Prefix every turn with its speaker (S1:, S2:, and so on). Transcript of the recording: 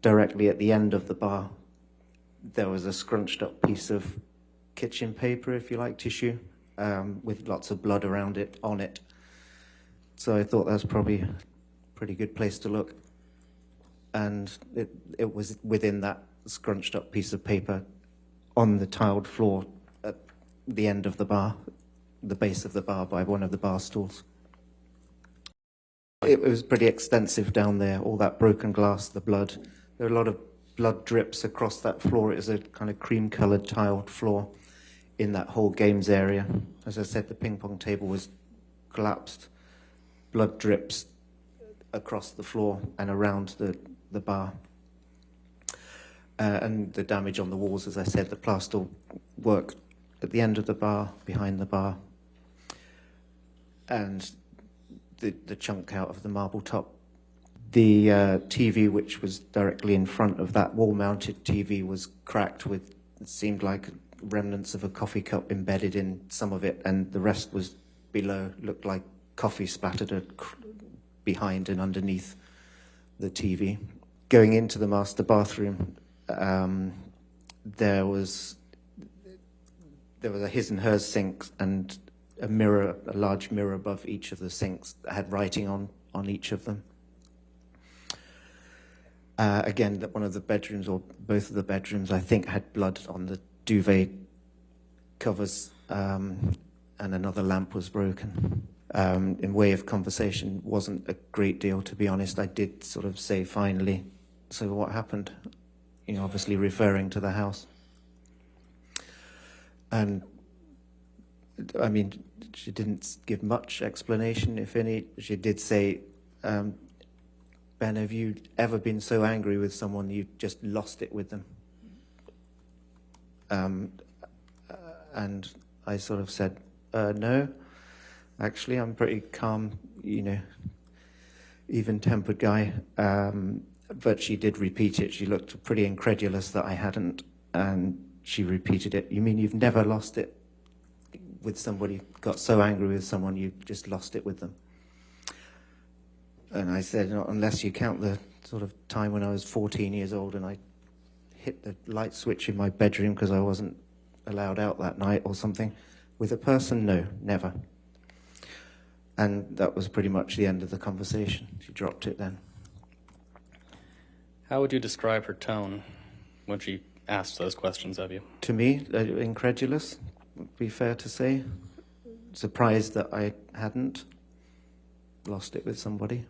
S1: directly at the end of the bar, there was a scrunched up piece of kitchen paper, if you like, tissue, with lots of blood around it, on it. So I thought that's probably a pretty good place to look. And it was within that scrunched up piece of paper on the tiled floor at the end of the bar, the base of the bar by one of the bar stools. It was pretty extensive down there, all that broken glass, the blood. There were a lot of blood drips across that floor. It was a kind of cream-coloured tiled floor in that whole games area. As I said, the ping pong table was collapsed. Blood drips across the floor and around the bar. And the damage on the walls, as I said, the plaster work at the end of the bar, behind the bar, and the chunk out of the marble top. The TV, which was directly in front of that wall-mounted TV, was cracked with, it seemed like remnants of a coffee cup embedded in some of it, and the rest was below, looked like coffee splattered behind and underneath the TV. Going into the master bathroom, there was a his and hers sink and a mirror, a large mirror above each of the sinks that had writing on each of them. Again, one of the bedrooms, or both of the bedrooms, I think, had blood on the duvet covers, and another lamp was broken. In way of conversation, wasn't a great deal, to be honest. I did sort of say, finally, so what happened? You know, obviously referring to the house. And, I mean, she didn't give much explanation, if any. She did say, Ben, have you ever been so angry with someone you just lost it with them? And I sort of said, no. Actually, I'm pretty calm, you know, even-tempered guy. But she did repeat it. She looked pretty incredulous that I hadn't, and she repeated it. You mean you've never lost it with somebody, got so angry with someone you just lost it with them? And I said, no, unless you count the sort of time when I was 14 years old and I hit the light switch in my bedroom because I wasn't allowed out that night or something. With a person, no, never. And that was pretty much the end of the conversation. She dropped it then.
S2: How would you describe her tone when she asked those questions of you?
S1: To me, incredulous, would be fair to say. Surprised that I hadn't lost it with somebody.